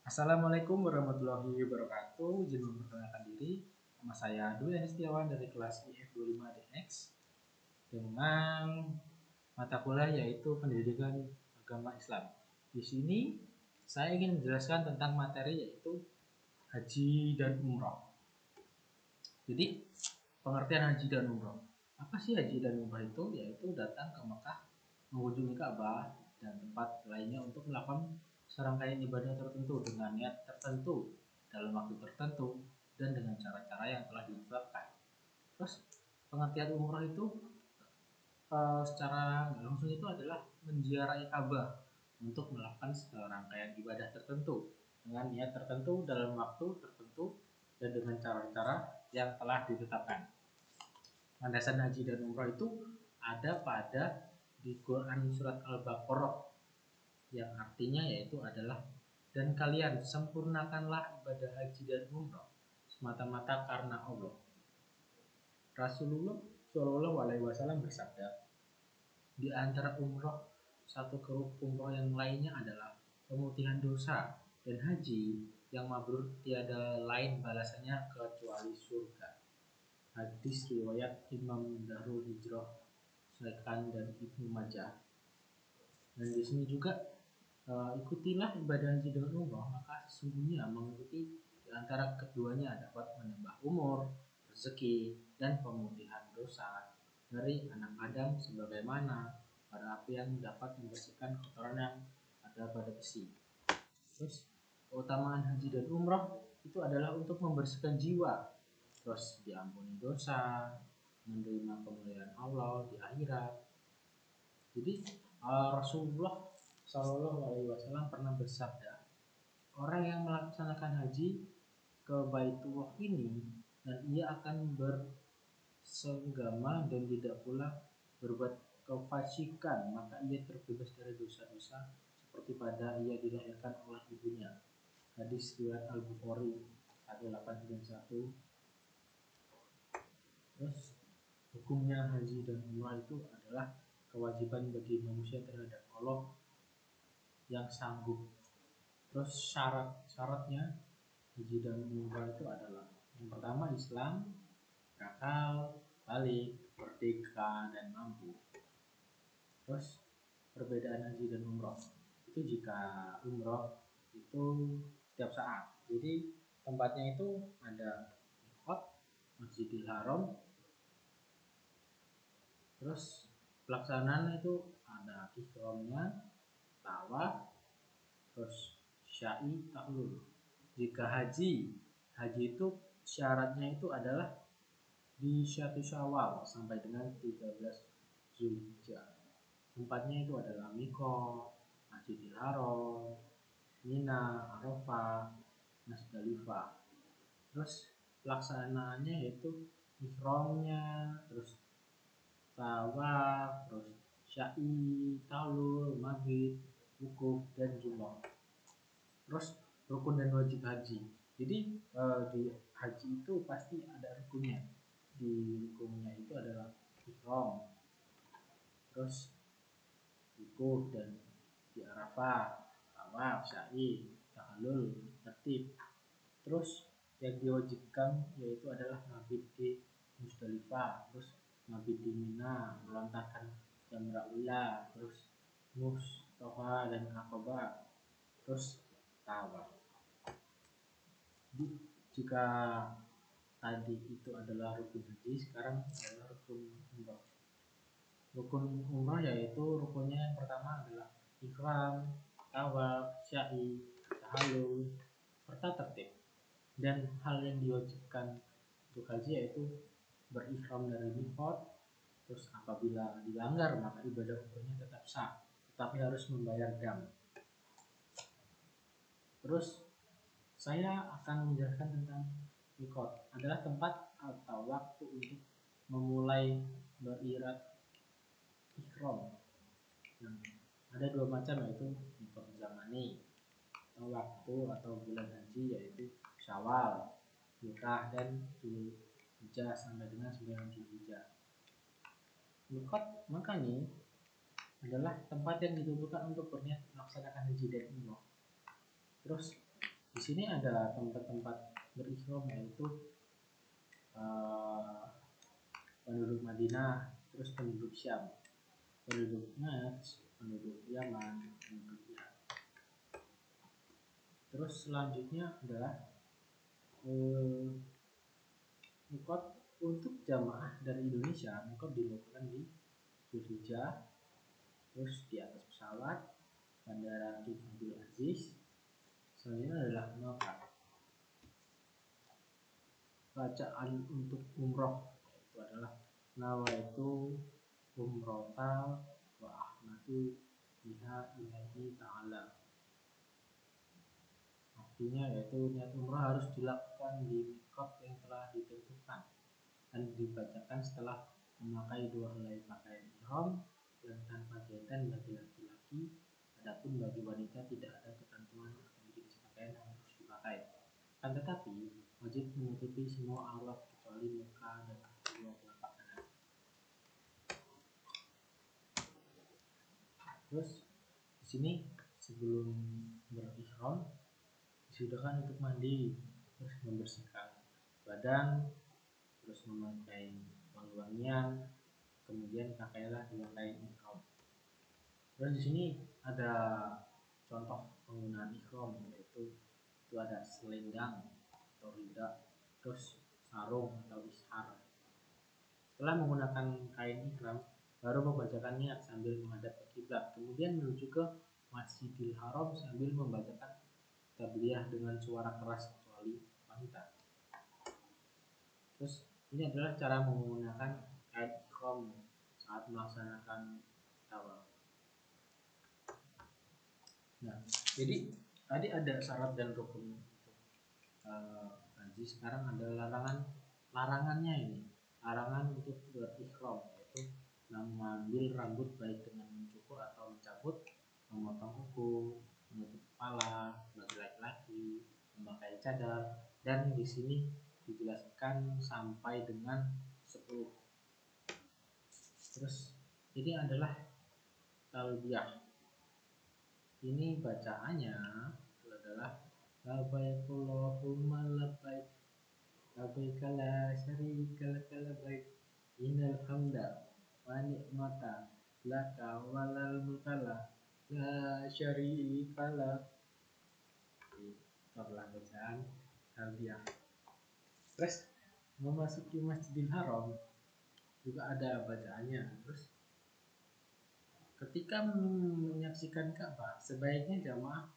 Assalamualaikum warahmatullahi wabarakatuh. Izin memperkenalkan diri. Nama saya Dwi Setiawan dari kelas IF25DX dengan mata kuliah yaitu Pendidikan Agama Islam. Di sini saya ingin menjelaskan tentang materi yaitu haji dan umroh. Jadi pengertian haji dan umroh. Apa sih haji dan umroh itu? Yaitu datang ke Mekah, mengunjungi Ka'bah dan tempat lainnya untuk melakukan serangkaian ibadah tertentu dengan niat tertentu dalam waktu tertentu dan dengan cara-cara yang telah ditetapkan. Terus pengertian umroh itu secara langsung itu adalah menziarahi Ka'bah untuk melakukan serangkaian ibadah tertentu dengan niat tertentu dalam waktu tertentu dan dengan cara-cara yang telah ditetapkan. Landasan haji dan umroh itu ada pada di Quran surat Al-Baqarah yang artinya yaitu adalah dan kalian sempurnakanlah ibadah haji dan umroh semata-mata karena Allah. Rasulullah Shallallahu Alaihi Wasallam bersabda, di antara umroh satu ke umroh yang lainnya adalah pemutihan dosa dan haji yang mabrur tiada lain balasannya kecuali surga. Hadis riwayat Imam Darul Hijrah Saikan dan Ibnu Majah. Dan di sini juga ikutilah ibadah haji dengan umroh, maka sesungguhnya mengikuti di antara keduanya dapat menambah umur, rezeki, dan pemutihan dosa dari anak Adam sebagaimana bara api yang dapat membersihkan kotoran yang ada pada besi. Terus keutamaan haji dan umroh itu adalah untuk membersihkan jiwa, terus diampuni dosa, menerima kemuliaan Allah di akhirat. Jadi Rasulullah Shallallahu Alaihi Wasallam pernah bersabda, orang yang melaksanakan haji ke Baitullah ini dan ia akan bersenggama dan tidak pula berbuat kefasikan, maka ia terbebas dari dosa-dosa seperti pada ia dilahirkan oleh ibunya. Hadis riwayat Al-Bukhari 1891. Terus hukumnya haji dan umrah itu adalah kewajiban bagi manusia terhadap Allah yang sanggup. Terus syaratnya haji dan umrah itu adalah yang pertama Islam, akal, balik, merdeka, dan mampu. Terus perbedaan haji dan umrah itu jika umrah itu setiap saat. Jadi tempatnya itu ada miqat, Masjidil Haram. Terus pelaksanaan itu ada ihramnya, tawaf, terus syai, tahlul. Jika haji itu syaratnya itu adalah di 1 Syawal sampai dengan 13 Zulhijjah. Tempatnya itu adalah miqat, Masjidil Haram, Mina, Arafah, Musdalifah. Terus pelaksanaannya yaitu ihramnya, terus tawaf, terus syai, tahlul, maghrib, wukuf, dan jumrah. Terus rukun dan wajib haji. Jadi di haji itu pasti ada rukunnya. Di rukunnya itu adalah ihram, terus wukuf dan di Arafah, tawaf, syai, tahlul, tertib. Terus yang diwajibkan yaitu adalah mabit di Musdalifah, terus mabit di Mina, melontarkan jamrah ula, terus Mustafa dan Aqabah, terus tawaf. Jika tadi itu adalah rukun haji, sekarang adalah rukun umrah. Rukun umrah yaitu rukunnya yang pertama adalah ihram, tawaf, syai, tahallul, serta tertib. Dan hal yang diwajibkan untuk haji yaitu berihram dari miqat. Terus apabila dilanggar maka ibadah umrahnya tetap sah, tetapi harus membayar dam. Terus saya akan menjelaskan tentang miqat. Adalah tempat atau waktu untuk memulai berirat ihram. Ada dua macam yaitu miqat zamani atau waktu atau bulan haji yaitu Syawal, Dzulhijjah, dan Dzulhijjah sampai dengan 9 Dzulhijjah. Miqat makanya adalah tempat yang ditentukan untuk berniat melaksanakan haji dan umrah. Terus Di sini ada tempat-tempat berihram, yaitu penduduk Madinah, terus penduduk Syam, penduduk Najd, penduduk Yaman, penduduk Irak. Terus selanjutnya adalah mikot untuk jamaah dari Indonesia. Mikot dilakukan di Zulhijjah, terus di atas pesawat Bandara King Abdul Aziz. Selanjutnya adalah Mekah. Bacaan untuk umroh itu adalah nawaitu umrota wa ahmadu biha ilahi ta'ala. Artinya yaitu niat umroh harus dilakukan di mikot yang telah ditentukan dan dibacakan setelah memakai dua helai pakaian ihram yang tanpa jahitan bagi laki-laki. Adapun bagi wanita tidak ada ketentuan atau jenis pakaian yang harus dipakai. Akan tetapi wajib menutupi semua aurat kecuali muka dan kedua telapak tangan. Terus di sini sebelum berihram disudahkan untuk mandi, terus membersihkan badan, terus memakai wangi-wangian, kemudian pakailah dua kain ihram. Terus di sini ada contoh penggunaan ihram, yaitu itu ada selendang atau rida, terus sarung atau ishar. Setelah menggunakan kain ihram, baru membacakan niat sambil menghadap ke kiblat, kemudian menuju ke Masjidil Haram sambil membacakan tabliyah dengan suara keras kecuali wanita. Terus ini adalah cara menggunakan kain ihram saat melaksanakan tawaf. Nah, jadi tadi ada syarat dan rukun untuk haji. Sekarang ada larangannya ini. Larangan untuk berihram, yaitu mengambil rambut baik dengan mencukur atau mencabut, memotong kuku, menutup kepala bagi laki-laki, memakai cadar, dan di sini dijelaskan sampai dengan 10. Terus ini adalah talbiyah. Ini bacaannya adalah labbaik Allahumma labbaik labbaik la syarika laka labbaik innal hamda wa ni'mata laka walal mulka la syarika lak. Itulah bacaan talbiyah. Terus memasuki Masjidil Haram juga ada bacaannya. Terus ketika menyaksikan Ka'bah, sebaiknya jamaah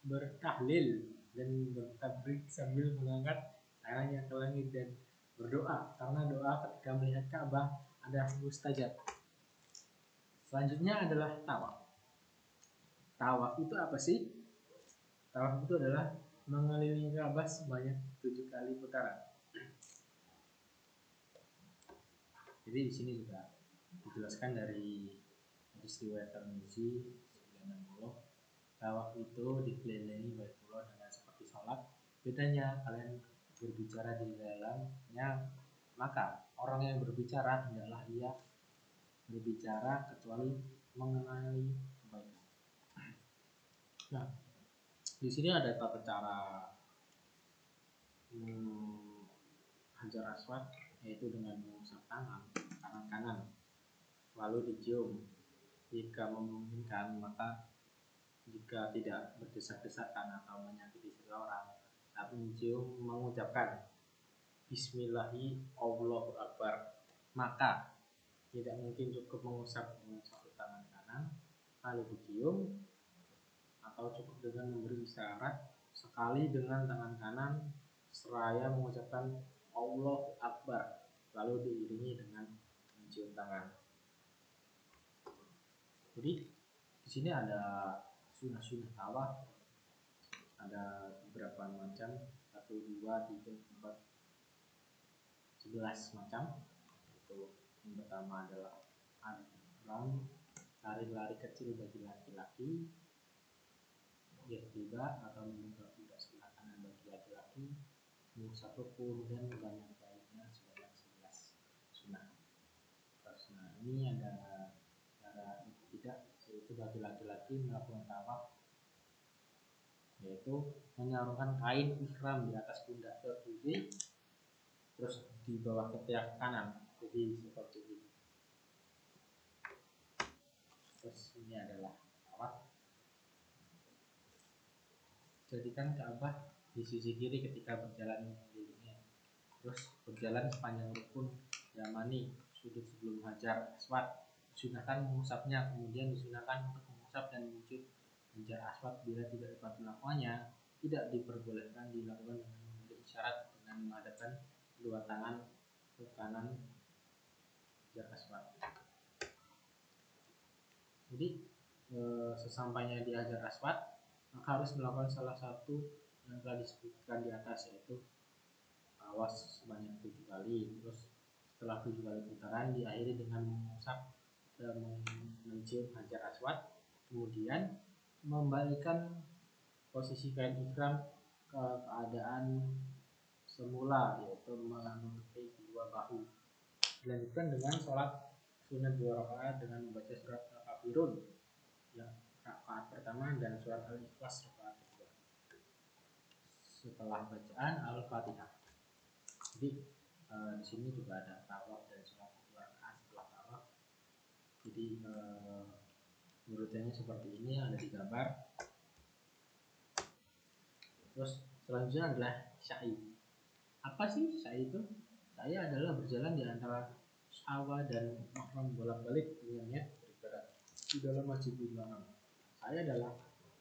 bertahlil dan bertabrik sambil mengangkat tangannya ke langit dan berdoa, karena doa ketika melihat Ka'bah ada mustajab. Selanjutnya adalah tawaf. Tawaf itu apa sih? Tawaf itu adalah mengelilingi Ka'bah sebanyak 7 kali putaran. Jadi di sini juga dijelaskan dari hadis riwayat Tirmidzi 960, tawaf itu dikelilingi Baitullah dengan seperti sholat. Bedanya kalian berbicara di dalamnya, maka orang yang berbicara hendaklah ia berbicara kecuali mengenai kebaikan. Nah, di sini ada tata cara Hajar Aswad, yaitu dengan mengusap tangan kanan lalu dicium jika memungkinkan, maka jika tidak berdesak-desakan atau menyakiti seseorang saat mencium mengucapkan Bismillahi Allahu Akbar, maka tidak mungkin cukup mengusap dengan satu tangan kanan lalu dicium, atau cukup dengan memberi isyarat sekali dengan tangan kanan seraya mengucapkan Allahu Akbar lalu diiringi dengan mencium tangan. Jadi di sini ada sunnah-sunnah tawaf, ada beberapa macam, 1, 2, 3, 4, 11 macam. Itu yang pertama adalah run, lari-lari kecil bagi laki-laki, tiba atau membuka kuda sebelah kanan bagi laki-laki, mengusap rukun dan banyak lainnya sebanyak 11 sunnah. Terus ini ada cara tidak, yaitu bagi laki-laki melakukan tawaf yaitu menyarungkan kain ihram di atas pundak ke kiri, terus di bawah ketiak kanan, jadi seperti ini. Terus ini adalah apa? Jadikan Ka'bah di sisi kiri ketika berjalan mengelilingnya. Terus berjalan sepanjang rukun Yamani, sudut sebelum Hajar Aswad. Disunahkan mengusapnya, kemudian disunahkan untuk mengusap dan menuju Hajar Aswad bila tidak dapat melakukannya. Tidak diperbolehkan dilakukan dengan memberi isyarat dengan menghadapkan kedua tangan ke kanan Hajar Aswad. Jadi sesampainya di Hajar Aswad, maka harus melakukan salah satu yang telah disebutkan di atas, yaitu awas sebanyak 7 kali. Terus setelah 7 kali putaran diakhiri dengan mengusap dan mencium Hajar Aswad, kemudian membalikkan posisi kain ihram ke keadaan semula, yaitu menutupi kedua bahu. Dilanjutkan dengan sholat sunat 2 rakaat dengan membaca surat Al-Kafirun yang rakaat pertama dan surat Al-Ikhlas rakaat kedua setelah bacaan Al-Fatihah. Jadi di sini juga ada tawaf dan sholat 2 rakaat setelah tawaf. Jadi urutannya seperti ini, ada di gambar. Terus selanjutnya adalah sa'i. Apa sih sa'i itu? Sa'i adalah berjalan di antara Safa dan Marwah bolak-balik dengan niat beribadah di dalam Masjidil Haram. Sa'i adalah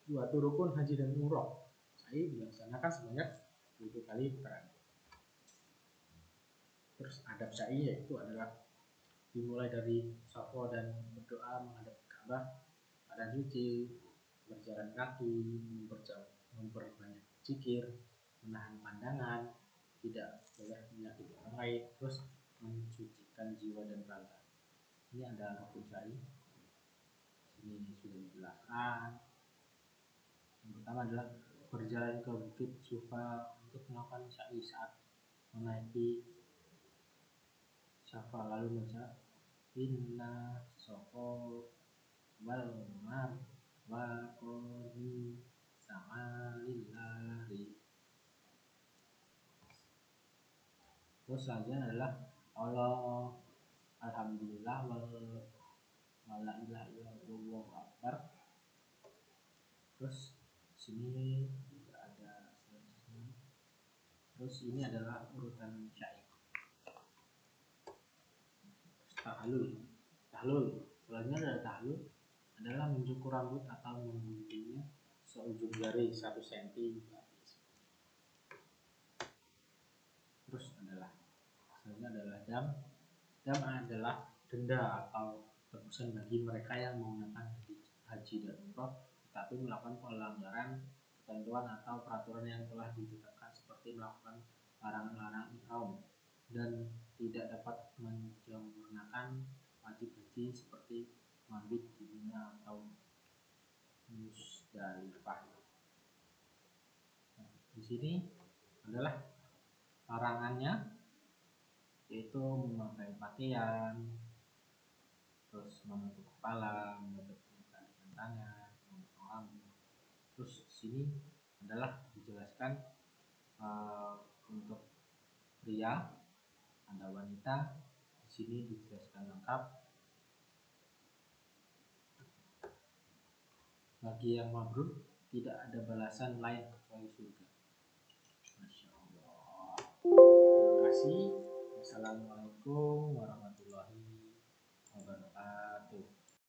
suatu rukun haji dan umroh. Sa'i dilaksanakan sebanyak 7 kali putaran. Terus adab sa'i yaitu adalah dimulai dari Safa dan berdoa menghadap Ka'bah, badan suci, berjalan kaki, memperbanyak zikir, menahan pandangan, tidak boleh menyakiti orang lain, terus mensucikan jiwa dan raga. Ini adalah rukun sa'i. Ini sudah dijelaskan. Yang pertama adalah berjalan ke Bukit Sufa untuk melakukan sa'i saat menaiki Safa, lalu membaca inna Safa wal Marwa sama lillahi. Terus selanjutnya adalah Allah, alhamdulillah, wala ilaha illallah, wallahu akbar. Terus sini juga ada selanjutnya. Terus ini adalah urutan syair. Tahlul. Selanjutnya adalah tahlul, adalah mencukur rambut atau mengguntingnya seujung jari 1 cm. Terus selanjutnya adalah dam. Dam adalah denda atau tebusan bagi mereka yang menggunakan haji dan umroh tetapi melakukan pelanggaran ketentuan atau peraturan yang telah ditetapkan, seperti melakukan larangan-larangan ihram dan tidak dapat menyempurnakan wajib haji seperti mabit di Mina atau Musdalifah. Nah, di sini adalah larangannya, yaitu memakai pakaian, terus menutup kepala, menutup muka dengan tangan, memotong rambut. Terus sini adalah dijelaskan untuk pria, ada wanita. Di sini dijelaskan lengkap. Bagi yang mabrur tidak ada balasan lain kecuali surga.